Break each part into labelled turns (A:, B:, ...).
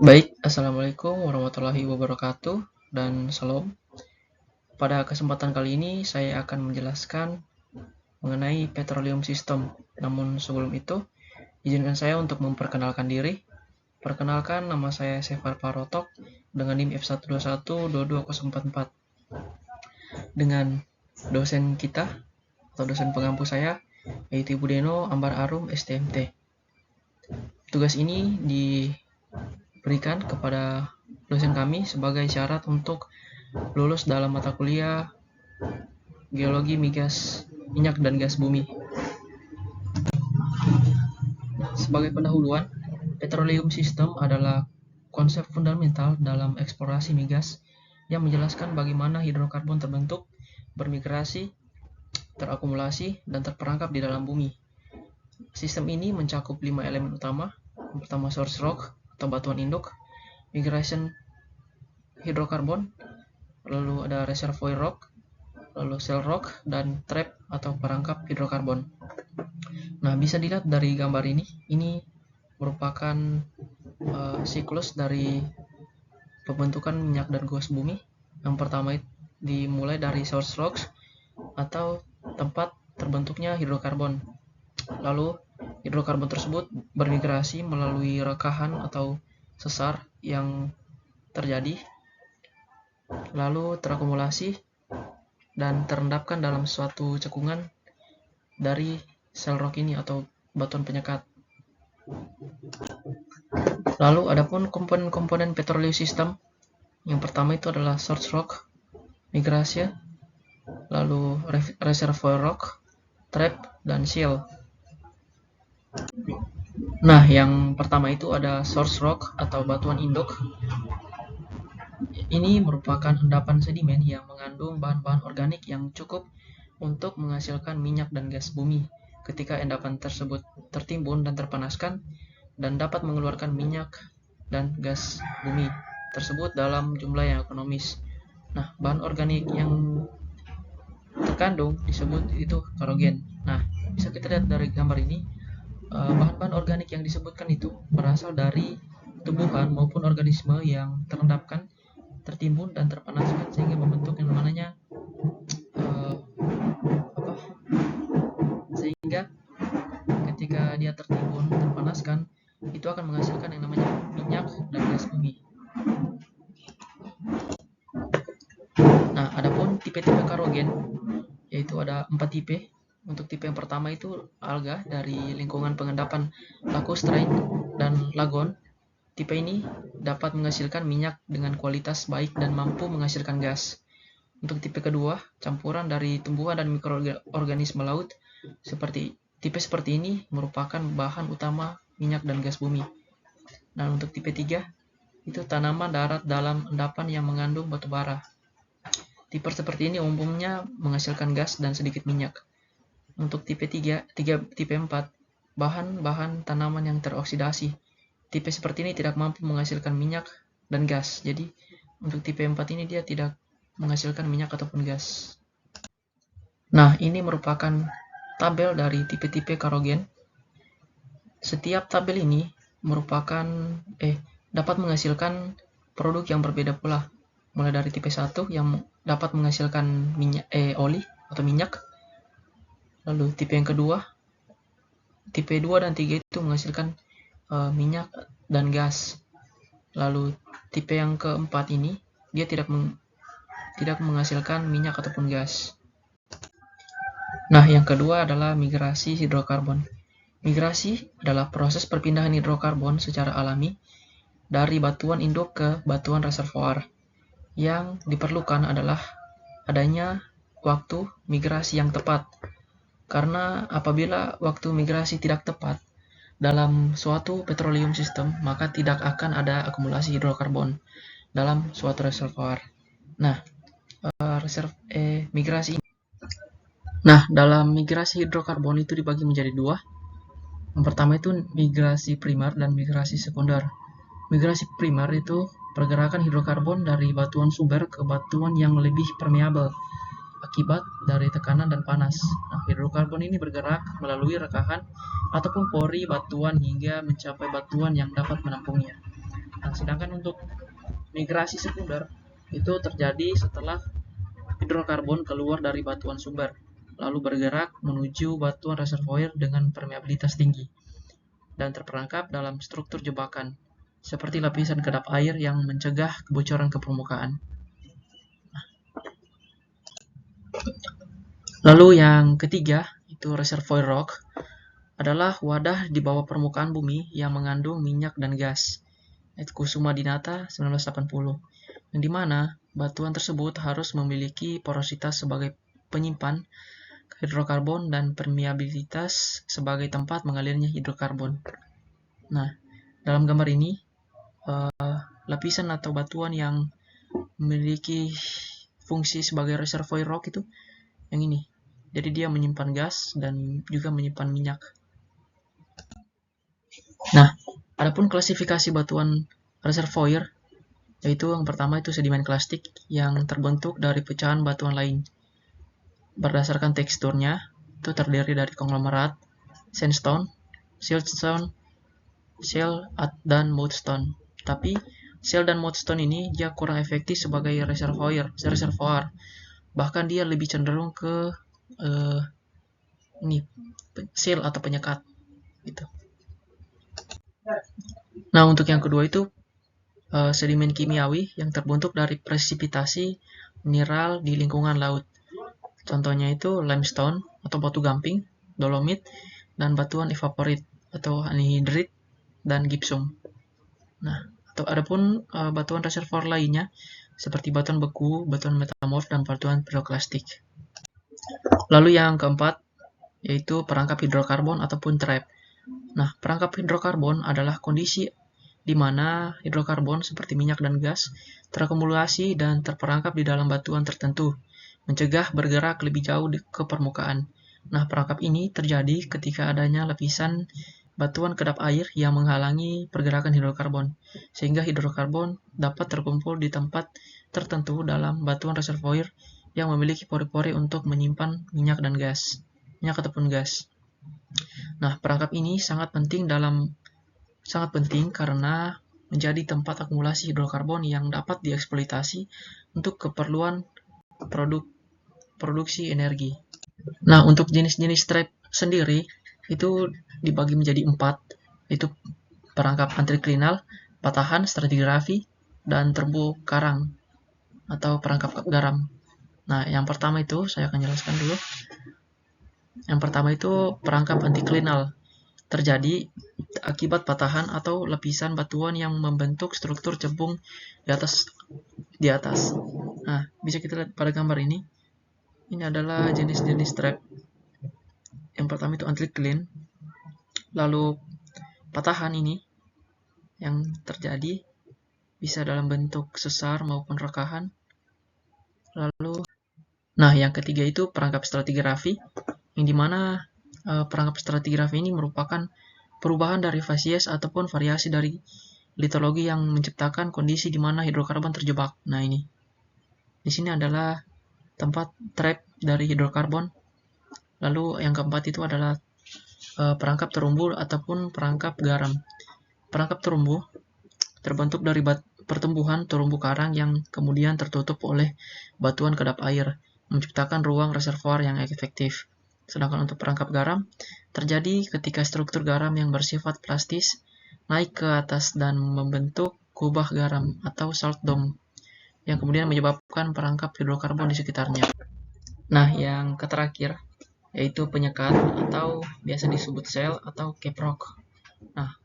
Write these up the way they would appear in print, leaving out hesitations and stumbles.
A: Baik, Assalamualaikum warahmatullahi wabarakatuh dan salam. Pada kesempatan kali ini saya akan menjelaskan mengenai petroleum system. Namun sebelum itu, izinkan saya untuk memperkenalkan diri. Perkenalkan, nama saya Sefar Parotok dengan NIM F121-22044. Dengan dosen kita atau dosen pengampu saya, yaitu Ibu Deno Ambar Arum STMT. Tugas ini diberikan kepada dosen kami sebagai syarat untuk lulus dalam mata kuliah Geologi Migas Minyak dan Gas Bumi. Sebagai pendahuluan, petroleum system adalah konsep fundamental dalam eksplorasi migas yang menjelaskan bagaimana hidrokarbon terbentuk, bermigrasi, terakumulasi, dan terperangkap di dalam bumi. Sistem ini mencakup 5 elemen utama. Yang pertama, source rock atau batuan induk, migration hidrokarbon, lalu ada reservoir rock, lalu shale rock, dan trap atau perangkap hidrokarbon. Nah, bisa dilihat dari gambar ini merupakan siklus dari pembentukan minyak dan gas bumi. Yang pertama dimulai dari source rocks atau tempat terbentuknya hidrokarbon. Lalu hidrokarbon tersebut bermigrasi melalui rekahan atau sesar yang terjadi, lalu terakumulasi dan terendapkan dalam suatu cekungan dari shale rock ini atau batuan penyekat. Lalu adapun komponen-komponen petroleum system, yang pertama itu adalah source rock, migrasi, lalu reservoir rock, trap, dan shale. Nah, yang pertama itu ada source rock atau batuan induk. Ini merupakan endapan sedimen yang mengandung bahan-bahan organik yang cukup untuk menghasilkan minyak dan gas bumi. Ketika endapan tersebut tertimbun dan terpanaskan, dan dapat mengeluarkan minyak dan gas bumi tersebut dalam jumlah yang ekonomis. Nah, bahan organik yang terkandung disebut itu karogen. Nah, bisa kita lihat dari gambar ini, bahan-bahan organik yang disebutkan itu berasal dari tumbuhan maupun organisme yang terendapkan, tertimbun dan terpanaskan sehingga membentuk yang namanya sehingga ketika dia tertimbun, terpanaskan, itu akan menghasilkan yang namanya minyak dan gas bumi. Nah, adapun tipe-tipe karogen, yaitu ada 4 tipe. Untuk tipe yang pertama itu alga dari lingkungan pengendapan lacustrine dan lagon. Tipe ini dapat menghasilkan minyak dengan kualitas baik dan mampu menghasilkan gas. Untuk tipe kedua, campuran dari tumbuhan dan mikroorganisme laut. Tipe seperti ini merupakan bahan utama minyak dan gas bumi. Dan untuk tipe 3, itu tanaman darat dalam endapan yang mengandung batu bara. Tipe seperti ini umumnya menghasilkan gas dan sedikit minyak. Untuk tipe 4, bahan-bahan tanaman yang teroksidasi. Tipe seperti ini tidak mampu menghasilkan minyak dan gas. Jadi, untuk tipe 4 ini dia tidak menghasilkan minyak ataupun gas. Nah, ini merupakan tabel dari tipe-tipe karogen. Setiap tabel ini dapat menghasilkan produk yang berbeda pula. Mulai dari tipe 1 yang dapat menghasilkan oli atau minyak. Lalu tipe yang kedua, tipe 2 dan 3 itu menghasilkan minyak dan gas. Lalu tipe yang keempat ini dia tidak menghasilkan minyak ataupun gas. Nah, yang kedua adalah migrasi hidrokarbon. Migrasi adalah proses perpindahan hidrokarbon secara alami dari batuan induk ke batuan reservoir. Yang diperlukan adalah adanya waktu migrasi yang tepat. Karena apabila waktu migrasi tidak tepat dalam suatu petroleum system, maka tidak akan ada akumulasi hidrokarbon dalam suatu reservoir. Nah, dalam migrasi hidrokarbon itu dibagi menjadi dua. Yang pertama itu migrasi primer dan migrasi sekunder. Migrasi primer itu pergerakan hidrokarbon dari batuan sumber ke batuan yang lebih permeabel akibat dari tekanan dan panas. Nah, hidrokarbon ini bergerak melalui rekahan ataupun pori batuan hingga mencapai batuan yang dapat menampungnya. Nah, sedangkan untuk migrasi sekunder itu terjadi setelah hidrokarbon keluar dari batuan sumber, lalu bergerak menuju batuan reservoir dengan permeabilitas tinggi, dan terperangkap dalam struktur jebakan, seperti lapisan kedap air yang mencegah kebocoran ke permukaan. Lalu yang ketiga, itu reservoir rock, adalah wadah di bawah permukaan bumi yang mengandung minyak dan gas. Itu Kusuma Dinata 1980, yang dimana batuan tersebut harus memiliki porositas sebagai penyimpan hidrokarbon dan permeabilitas sebagai tempat mengalirnya hidrokarbon. Nah, dalam gambar ini, lapisan atau batuan yang memiliki fungsi sebagai reservoir rock itu yang ini. Jadi dia menyimpan gas dan juga menyimpan minyak. Nah, adapun klasifikasi batuan reservoir, yaitu yang pertama itu sedimen klastik yang terbentuk dari pecahan batuan lain. Berdasarkan teksturnya, itu terdiri dari konglomerat, sandstone, siltstone, shale, dan mudstone. Tapi shale dan mudstone ini dia kurang efektif sebagai reservoir. Bahkan dia lebih cenderung ke shale atau penyekat gitu. Nah, untuk yang kedua itu sedimen kimiawi yang terbentuk dari presipitasi mineral di lingkungan laut. Contohnya itu limestone atau batu gamping, dolomit, dan batuan evaporite atau anhidrit dan gypsum. Nah, adapun batuan reservoir lainnya seperti batuan beku, batuan metamorf, dan batuan piroklastik. Lalu yang keempat yaitu perangkap hidrokarbon ataupun trap. Nah, perangkap hidrokarbon adalah kondisi di mana hidrokarbon seperti minyak dan gas terakumulasi dan terperangkap di dalam batuan tertentu, mencegah bergerak lebih jauh ke permukaan. Nah, perangkap ini terjadi ketika adanya lapisan batuan kedap air yang menghalangi pergerakan hidrokarbon, sehingga hidrokarbon dapat terkumpul di tempat tertentu dalam batuan reservoir yang memiliki pori-pori untuk menyimpan minyak ataupun gas. Nah, perangkap ini sangat penting karena menjadi tempat akumulasi hidrokarbon yang dapat dieksploitasi untuk keperluan produksi energi. Nah, untuk jenis-jenis trap sendiri itu dibagi menjadi 4, yaitu perangkap antiklinal, patahan, stratigrafi, dan terumbu karang atau perangkap garam. Nah, yang pertama itu saya akan jelaskan dulu. Yang pertama itu perangkap antiklinal, terjadi akibat patahan atau lapisan batuan yang membentuk struktur cembung di atas. Nah, bisa kita lihat pada gambar ini. Ini adalah jenis-jenis trap. Yang pertama itu antikline. Lalu patahan ini yang terjadi bisa dalam bentuk sesar maupun rekahan. Lalu, yang ketiga itu perangkap stratigrafi, yang dimana perangkap stratigrafi ini merupakan perubahan dari fasies ataupun variasi dari litologi yang menciptakan kondisi di mana hidrokarbon terjebak. Nah, ini. Di sini adalah tempat trap dari hidrokarbon. Lalu yang keempat itu adalah perangkap terumbu ataupun perangkap garam. Perangkap terumbu terbentuk dari pertumbuhan terumbu karang yang kemudian tertutup oleh batuan kedap air, menciptakan ruang reservoir yang efektif. Sedangkan untuk perangkap garam, terjadi ketika struktur garam yang bersifat plastis naik ke atas dan membentuk kubah garam atau salt dome, yang kemudian menyebabkan perangkap hidrokarbon di sekitarnya. Nah, yang terakhir, yaitu penyekat atau biasa disebut shale atau cap rock. Nah,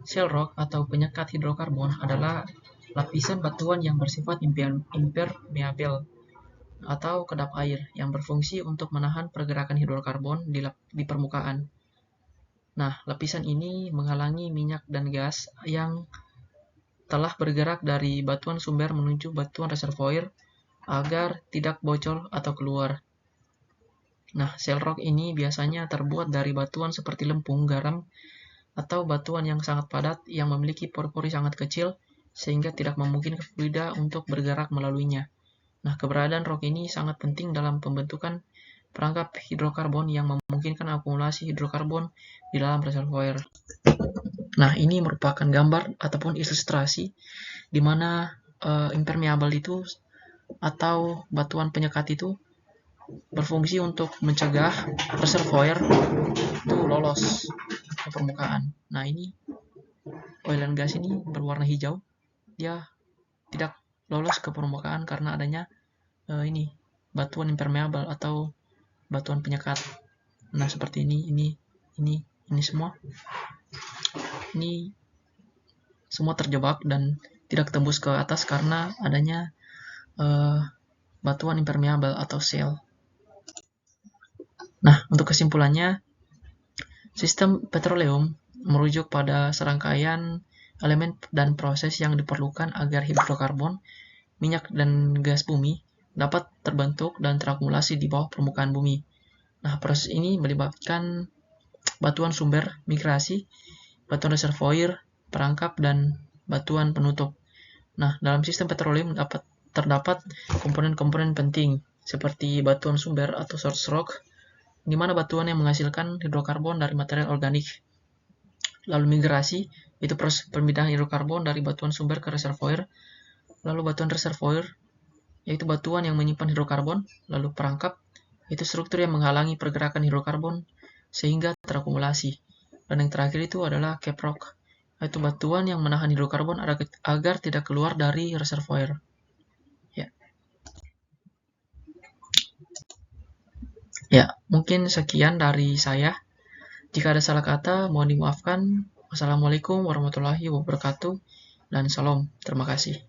A: shale rock atau penyekat hidrokarbon adalah lapisan batuan yang bersifat impermeable atau kedap air yang berfungsi untuk menahan pergerakan hidrokarbon di permukaan. Nah, lapisan ini menghalangi minyak dan gas yang telah bergerak dari batuan sumber menuju batuan reservoir agar tidak bocor atau keluar. Nah, shale rock ini biasanya terbuat dari batuan seperti lempung, garam, atau batuan yang sangat padat yang memiliki pori-pori sangat kecil sehingga tidak memungkinkan fluida untuk bergerak melaluinya. Nah, keberadaan rock ini sangat penting dalam pembentukan perangkap hidrokarbon yang memungkinkan akumulasi hidrokarbon di dalam reservoir. Nah, ini merupakan gambar ataupun ilustrasi di mana impermeable itu atau batuan penyekat itu berfungsi untuk mencegah reservoir itu lolos ke permukaan. Nah, ini oil and gas ini berwarna hijau, dia tidak lolos ke permukaan karena adanya ini batuan impermeable atau batuan penyekat. Nah, seperti ini semua terjebak dan tidak tembus ke atas karena adanya batuan impermeable atau shale. Nah, untuk kesimpulannya, sistem petroleum merujuk pada serangkaian elemen dan proses yang diperlukan agar hidrokarbon, minyak, dan gas bumi dapat terbentuk dan terakumulasi di bawah permukaan bumi. Nah, proses ini melibatkan batuan sumber migrasi, batuan reservoir, perangkap, dan batuan penutup. Nah, dalam sistem petroleum terdapat komponen-komponen penting seperti batuan sumber atau source rock, di mana batuan yang menghasilkan hidrokarbon dari material organik. Lalu migrasi, itu proses pemindahan hidrokarbon dari batuan sumber ke reservoir. Lalu batuan reservoir, yaitu batuan yang menyimpan hidrokarbon. Lalu perangkap, itu struktur yang menghalangi pergerakan hidrokarbon sehingga terakumulasi. Dan yang terakhir itu adalah cap rock, yaitu batuan yang menahan hidrokarbon agar tidak keluar dari reservoir. Ya, mungkin sekian dari saya. Jika ada salah kata, mohon dimaafkan. Wassalamualaikum warahmatullahi wabarakatuh, dan salam. Terima kasih.